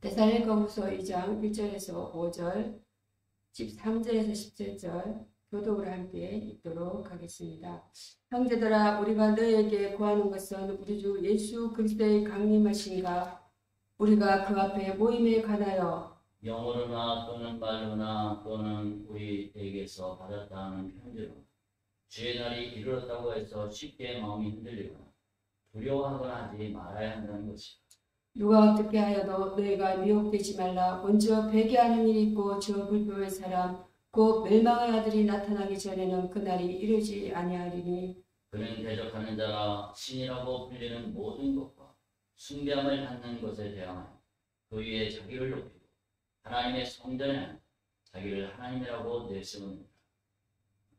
데살로니가후서 2장 1절에서 5절, 13절에서 17절 교독을 함께 읽도록 하겠습니다. 형제들아, 우리가 너에게 구하는 것은 우리 주 예수 그리스도의 강림하신가 우리가 그 앞에 모임에 관하여 영어로나 또는 말로나 또는 우리에게서 받았다는 편지로 주의 날이 이르렀다고 해서 쉽게 마음이 흔들리거나 두려워하거나 하지 말아야 한다는 것이다. 누가 어떻게 하여도 너희가 미혹되지 말라. 먼저 회개하는 일이 있고 저 불법의 사람 곧 멸망의 아들이 나타나기 전에는 그날이 이르지 아니하리니 그는 대적하는 자라 신이라고 불리는 모든 것과 숭배함을 받는 것에 대하여 그 위에 자기를 높이고 하나님의 성전에 자기를 하나님이라고 내세웁니다.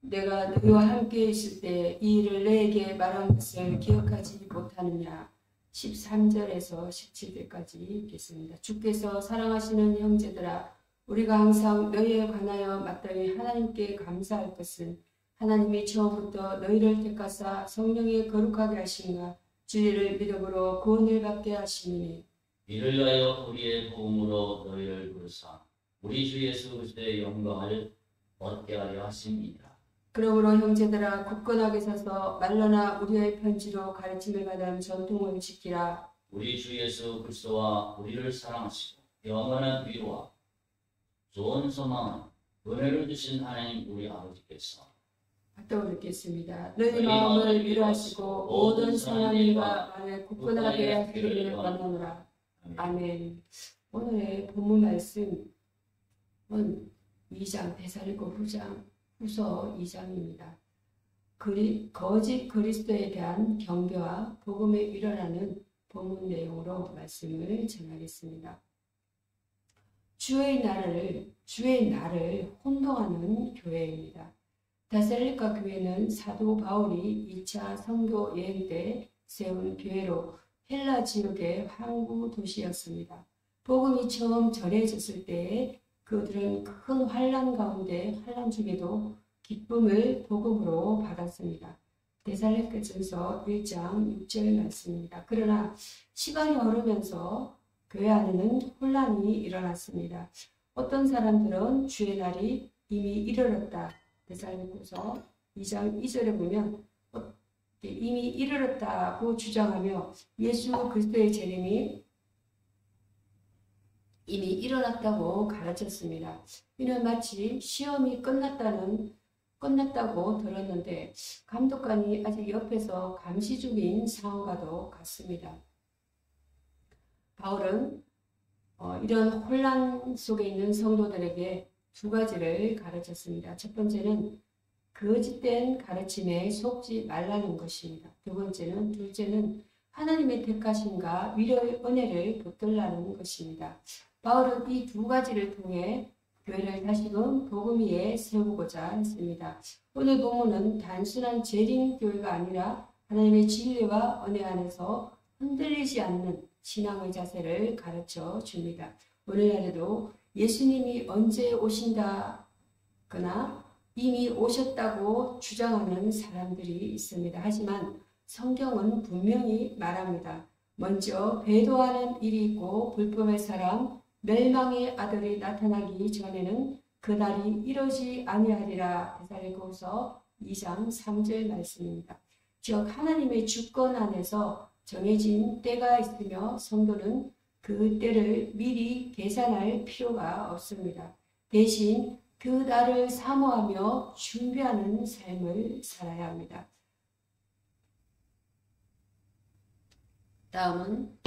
내가 너희와 함께 있을 때 이 일을 너에게 말한 것을 기억하지 못하느냐. 13절에서 17절까지 읽겠습니다. 주께서 사랑하시는 형제들아, 우리가 항상 너희에 관하여 마땅히 하나님께 감사할 것은 하나님이 처음부터 너희를 택하사 성령에 거룩하게 하신가 주의를 믿음으로 구원을 받게 하시니 이를 위하여 우리의 복음으로 너희를 부르사 우리 주 예수 그리스도의 영광을 얻게 하려 하십니다. 그러므로 형제들아, 굳건하게 서서 말로나 우리의 편지로 가르침을 받은 전통을 지키라. 우리 주 예수 그리스도와 우리를 사랑하시고 영원한 위로와 좋은 소망은 은혜를 주신 하나님 우리 아버지께서 받도록 읽겠습니다. 너희 마음을 위로하시고 모든 선한 일과 만에 굳건하게 하기를 원하노라. 아멘. 오늘의 본문 말씀은 2장 데살로니가 후서 2장입니다. 거짓 그리스도에 대한 경계와 복음의 위로라는 본문 내용으로 말씀을 전하겠습니다. 주의 날을 혼동하는 교회입니다. 데살로니가 교회는 사도 바울이 2차 선교 여행 때 세운 교회로 헬라 지역의 항구 도시였습니다. 복음이 처음 전해졌을 때에 그들은 큰 환난 가운데 환난 중에도 기쁨을 복음으로 받았습니다. 데살로니가전서 1장 6절 말씀입니다. 그러나 시간이 흐르면서 교회 안에는 혼란이 일어났습니다. 어떤 사람들은 주의 날이 이미 이르렀다. 데살로니가서 2장 2절에 보면 이미 이르렀다고 주장하며 예수 그리스도의 재림이 이미 일어났다고 가르쳤습니다. 이는 마치 시험이 끝났다고 들었는데 감독관이 아직 옆에서 감시 중인 상황과도 같습니다. 바울은 이런 혼란 속에 있는 성도들에게 두 가지를 가르쳤습니다. 첫 번째는 거짓된 가르침에 속지 말라는 것입니다. 둘째는 하나님의 택하심과 위로의 은혜를 붙들라는 것입니다. 바울은 이 두 가지를 통해 교회를 다시금 복음 위에 세우고자 했습니다. 오늘 본문은 단순한 재림 교회가 아니라 하나님의 진리와 은혜 안에서 흔들리지 않는 신앙의 자세를 가르쳐 줍니다. 오늘날에도 예수님이 언제 오신다거나 이미 오셨다고 주장하는 사람들이 있습니다. 하지만 성경은 분명히 말합니다. 먼저 배도하는 일이 있고 불법의 사람 멸망의 아들이 나타나기 전에는 그날이 이르지 아니하리라. 데살로니가후서 2장 3절 말씀입니다. 즉 하나님의 주권 안에서 정해진 때가 있으며 성도는 그 때를 미리 계산할 필요가 없습니다. 대신 그 날을 사모하며 준비하는 삶을 살아야 합니다. 다음은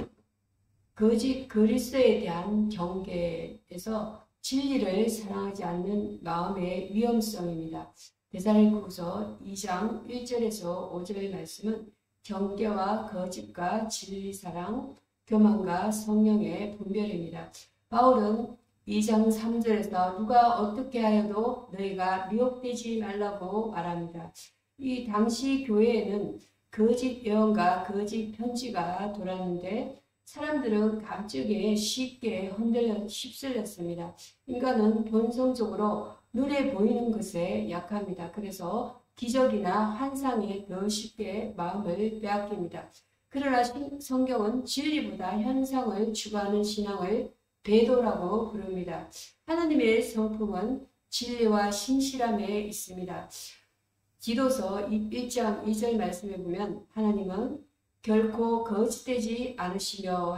거짓 그리스도에 대한 경계에서 진리를 사랑하지 않는 마음의 위험성입니다. 데살로니가후서 2장 1절에서 5절 말씀은 경계와 거짓과 진리 사랑, 교만과 성령의 분별입니다. 바울은 2장 3절에서 누가 어떻게 하여도 너희가 미혹되지 말라고 말합니다. 이 당시 교회에는 거짓 예언과 거짓 편지가 돌았는데 사람들은 감정에 쉽게 휩쓸렸습니다. 인간은 본성적으로 눈에 보이는 것에 약합니다. 그래서 기적이나 환상에 더 쉽게 마음을 빼앗깁니다. 그러나 성경은 진리보다 현상을 추구하는 신앙을 배도라고 부릅니다. 하나님의 성품은 진리와 신실함에 있습니다. 디도서 1장 2절 말씀에 보면 하나님은 결코 거짓되지 않으시며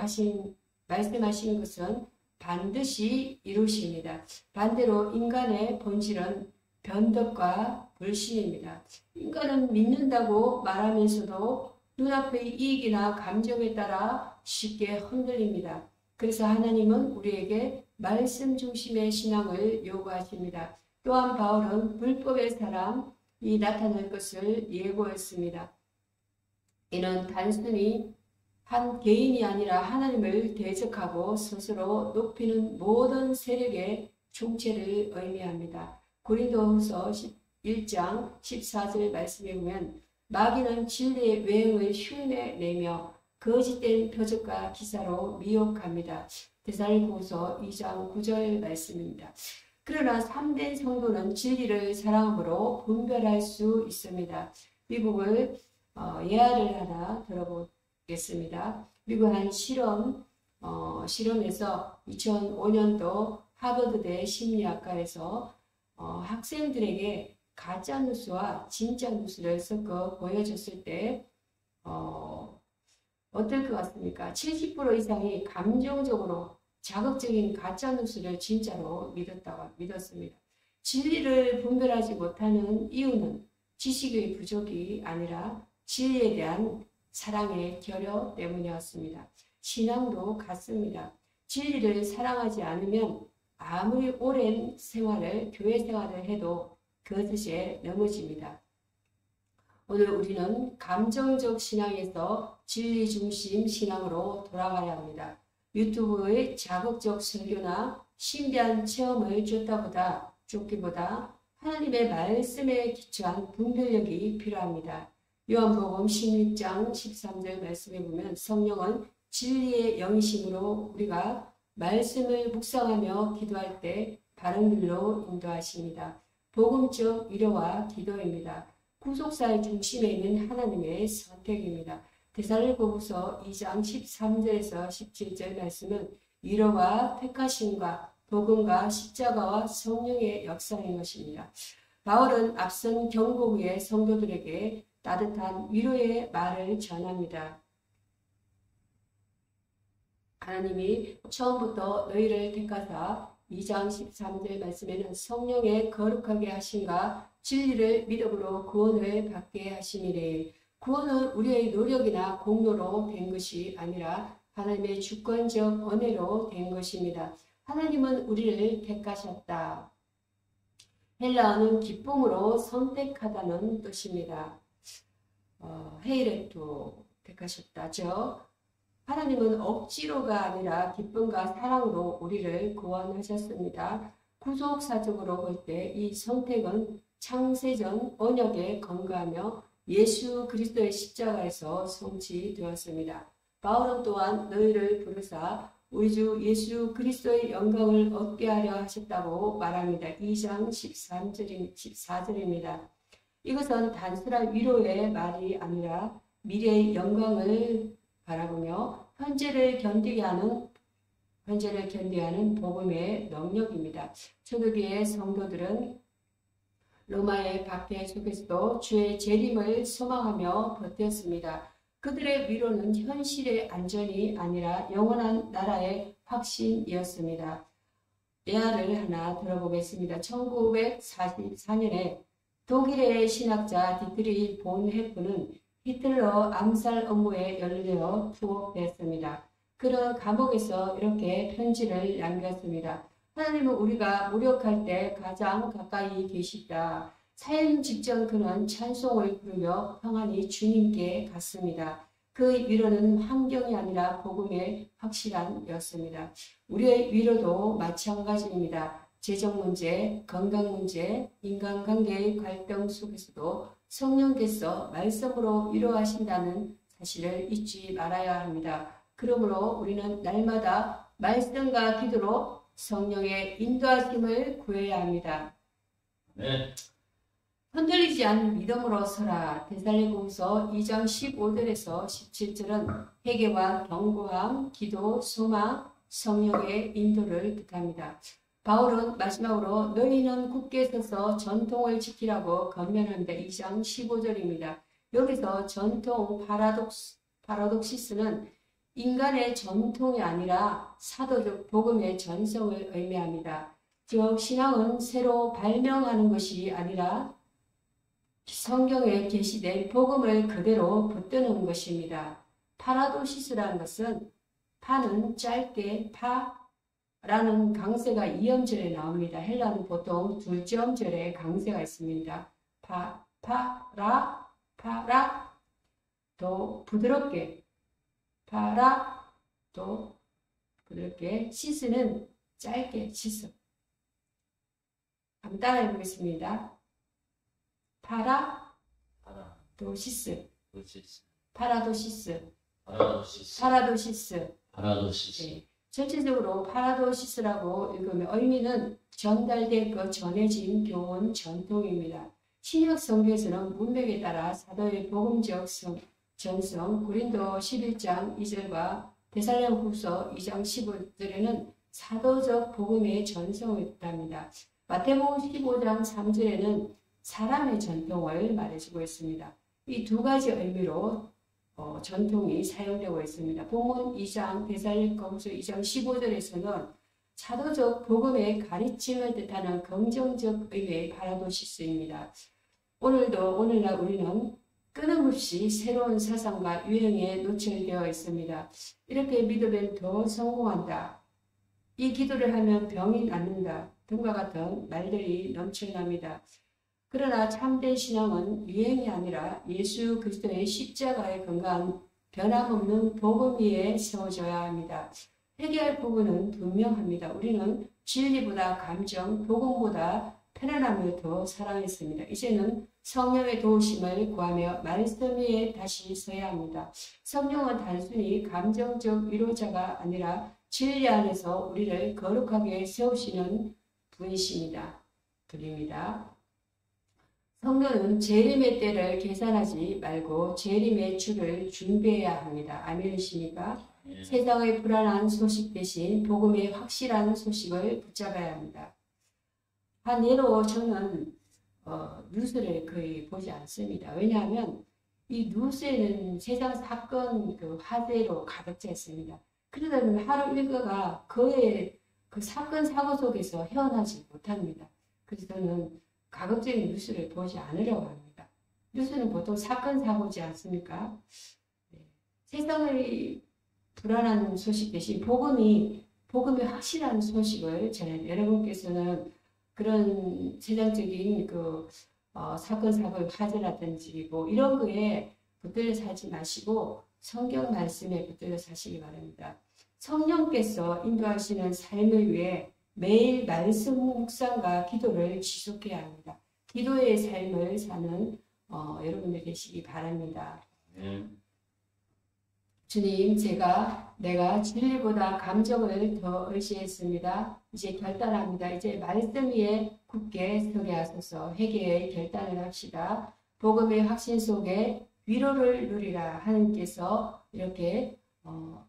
말씀하시는 것은 반드시 이루십니다. 반대로 인간의 본질은 변덕과 불신입니다. 인간은 믿는다고 말하면서도 눈앞의 이익이나 감정에 따라 쉽게 흔들립니다. 그래서 하나님은 우리에게 말씀 중심의 신앙을 요구하십니다. 또한 바울은 불법의 사람이 나타날 것을 예고했습니다. 이는 단순히 한 개인이 아니라 하나님을 대적하고 스스로 높이는 모든 세력의 총체를 의미합니다. 고린도후서 1장 14절 말씀에 보면 마귀는 진리의 외형을 흉내내며 거짓된 표적과 기사로 미혹합니다. 데살로니가서 2장 9절 말씀입니다. 그러나 참된 성도는 진리를 사랑으로 분별할 수 있습니다. 미국을 예화를 하나 들어보겠습니다. 미국 한 실험에서 2005년도 하버드대 심리학과에서 학생들에게 가짜 뉴스와 진짜 뉴스를 섞어 보여줬을 때 어떨 것 같습니까? 70% 이상이 감정적으로 자극적인 가짜 뉴스를 진짜로 믿었습니다. 진리를 분별하지 못하는 이유는 지식의 부족이 아니라 진리에 대한 사랑의 결여 때문이었습니다. 신앙도 같습니다. 진리를 사랑하지 않으면 아무리 오랜 교회 생활을 해도 거짓에 넘어집니다. 오늘 우리는 감정적 신앙에서 진리 중심 신앙으로 돌아가야 합니다. 유튜브의 자극적 설교나 신비한 체험을 쫓기보다 하나님의 말씀에 기초한 분별력이 필요합니다. 요한복음 16장 13절 말씀에 보면 성령은 진리의 영이심으로 우리가 말씀을 묵상하며 기도할 때 바른 길로 인도하십니다. 복음적 위로와 기도입니다. 구속사의 중심에 있는 하나님의 선택입니다. 데살로니가후서 2장 13절에서 17절 말씀은 위로와 택하심과 복음과 십자가와 성령의 역사인 것입니다. 바울은 앞선 경고 후에 성도들에게 따뜻한 위로의 말을 전합니다. 하나님이 처음부터 너희를 택하사 2장 13절 말씀에는 성령의 거룩하게 하심과 진리를 믿음으로 구원을 받게 하심이래. 구원은 우리의 노력이나 공로로 된 것이 아니라 하나님의 주권적 은혜로 된 것입니다. 하나님은 우리를 택하셨다. 헬라어는 기쁨으로 선택하다는 뜻입니다. 헤이레토 택하셨다죠. 하나님은 억지로가 아니라 기쁨과 사랑으로 우리를 구원하셨습니다. 구속사적으로 볼 때 이 선택은 창세전 언약에 근거하며 예수 그리스도의 십자가에서 성취되었습니다. 바울은 또한 너희를 부르사 우리 주 예수 그리스도의 영광을 얻게 하려 하셨다고 말합니다. 2장 14절입니다. 이것은 단순한 위로의 말이 아니라 미래의 영광을 바라보며 현재를 견디게 하는 복음의 능력입니다. 초대교회 성도들은 로마의 박해 속에서도 주의 재림을 소망하며 버텼습니다. 그들의 위로는 현실의 안전이 아니라 영원한 나라의 확신이었습니다. 예화를 하나 들어보겠습니다. 1944년에 독일의 신학자 디트리히 본 헤프는 히틀러 암살 업무에 연루되어 투옥되었습니다. 그는 감옥에서 이렇게 편지를 남겼습니다. 하나님은 우리가 무력할 때 가장 가까이 계시다. 사형 직전 그는 찬송을 부르며 평안히 주님께 갔습니다. 그 위로는 환경이 아니라 복음의 확실함이었습니다. 우리의 위로도 마찬가지입니다. 재정 문제, 건강 문제, 인간관계의 갈등 속에서도 성령께서 말씀으로 위로하신다는 사실을 잊지 말아야 합니다. 그러므로 우리는 날마다 말씀과 기도로 성령의 인도하심을 구해야 합니다. 네. 흔들리지 않는 믿음으로 서라. 데살로니가후서 2장 15절에서 17절은 회개와 경고함, 기도, 소망, 성령의 인도를 뜻합니다. 바울은 마지막으로 너희는 굳게 서서 전통을 지키라고 권면합니다. 2장 15절입니다. 여기서 전통 파라독시스는 인간의 전통이 아니라 사도적 복음의 전성을 의미합니다. 즉 신앙은 새로 발명하는 것이 아니라 성경에 게시된 복음을 그대로 붙드는 것입니다. 파라도시스라는 것은 파는 짧게 파라는 강세가 2음절에 나옵니다. 헬라는 보통 둘째음절에 강세가 있습니다. 파라 더 부드럽게 파라 더 부드럽게 시스는 짧게 시스. 한번 따라해 보겠습니다. 파라도시스. 네. 전체적으로 파라도시스라고 읽으면 의미는 전달되고 전해진 교훈 전통입니다. 신약 성경에서는 문맥에 따라 사도의 복음적 전성, 고린도 11장 2절과 데살로니가후서 2장 15절에는 사도적 복음의 전성을 뜻합니다. 마태복음 15장 3절에는 사람의 전통을 말해주고 있습니다. 이 두 가지 의미로 전통이 사용되고 있습니다. 본문 2장 데살로니가후서 2장 15절에서는 사도적 복음의 가르침을 뜻하는 긍정적 의미의 파라도시스입니다. 오늘날 우리는 끊임없이 새로운 사상과 유행에 노출되어 있습니다. 이렇게 믿으면 더 성공한다. 이 기도를 하면 병이 낫는다. 등과 같은 말들이 넘쳐납니다. 그러나 참된 신앙은 유행이 아니라 예수 그리스도의 십자가의 건강한 변함없는 복음 위에 세워져야 합니다. 회개할 부분은 분명합니다. 우리는 진리보다 감정, 복음보다 편안함을 더 사랑했습니다. 이제는 성령의 도우심을 구하며 말씀 위에 다시 서야 합니다. 성령은 단순히 감정적 위로자가 아니라 진리 안에서 우리를 거룩하게 세우시는 분이십니다. 드립니다. 성도는 재림의 때를 계산하지 말고 재림의 주를 준비해야 합니다. 아멘이십니까? 세상의 불안한 소식 대신 복음의 확실한 소식을 붙잡아야 합니다. 한 예로 저는 뉴스를 거의 보지 않습니다. 왜냐하면 이 뉴스에는 세상 사건 화제로 가득 차 있습니다. 그러다 보면 하루 일과가 거의 그 사건 사고 속에서 헤어나지 못합니다. 그래서 저는 가급적인 뉴스를 보지 않으려고 합니다. 뉴스는 보통 사건 사고지 않습니까? 네. 세상의 불안한 소식 대신 복음의 확실한 소식을 전해. 여러분께서는 그런 세상적인 사건 사고의 화제라든지 이런 거에 붙들려 살지 마시고 성경 말씀에 붙들려 사시기 바랍니다. 성령께서 인도하시는 삶을 위해 매일 말씀 묵상과 기도를 지속해야 합니다. 기도의 삶을 사는 여러분들 되시기 바랍니다. 주님, 내가 진리보다 감정을 더 의지했습니다. 이제 결단합니다. 이제 말씀 위에 굳게 서게 하소서. 회개의 결단을 합시다. 복음의 확신 속에 위로를 누리라. 하나님께서 이렇게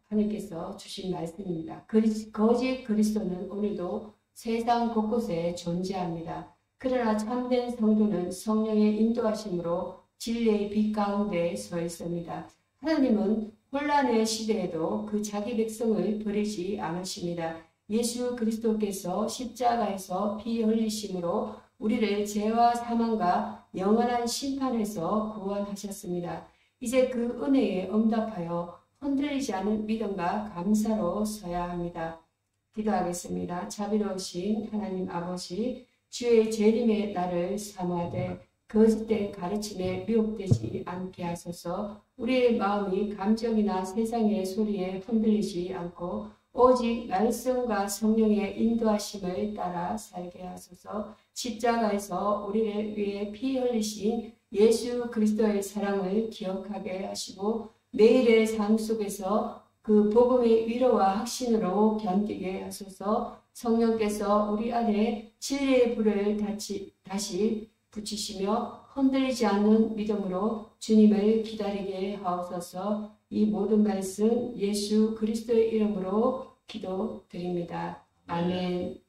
하나님께서 주신 말씀입니다. 거짓 그리스도는 오늘도 세상 곳곳에 존재합니다. 그러나 참된 성도는 성령의 인도하심으로 진리의 빛 가운데 서 있습니다. 하나님은 혼란의 시대에도 그 자기 백성을 버리지 않으십니다. 예수 그리스도께서 십자가에서 피 흘리심으로 우리를 죄와 사망과 영원한 심판에서 구원하셨습니다. 이제 그 은혜에 응답하여 흔들리지 않은 믿음과 감사로 서야 합니다. 기도하겠습니다. 자비로우신 하나님 아버지, 주의 재림의 날을 사모하되 거짓된 가르침에 미혹되지 않게 하소서. 우리의 마음이 감정이나 세상의 소리에 흔들리지 않고 오직 말씀과 성령의 인도하심을 따라 살게 하소서. 십자가에서 우리를 위해 피 흘리신 예수 그리스도의 사랑을 기억하게 하시고 매일의 삶 속에서 그 복음의 위로와 확신으로 견디게 하소서. 성령께서 우리 안에 진리의 불을 다시 붙이시며 흔들리지 않는 믿음으로 주님을 기다리게 하옵소서. 이 모든 말씀 예수 그리스도의 이름으로 기도드립니다. 아멘.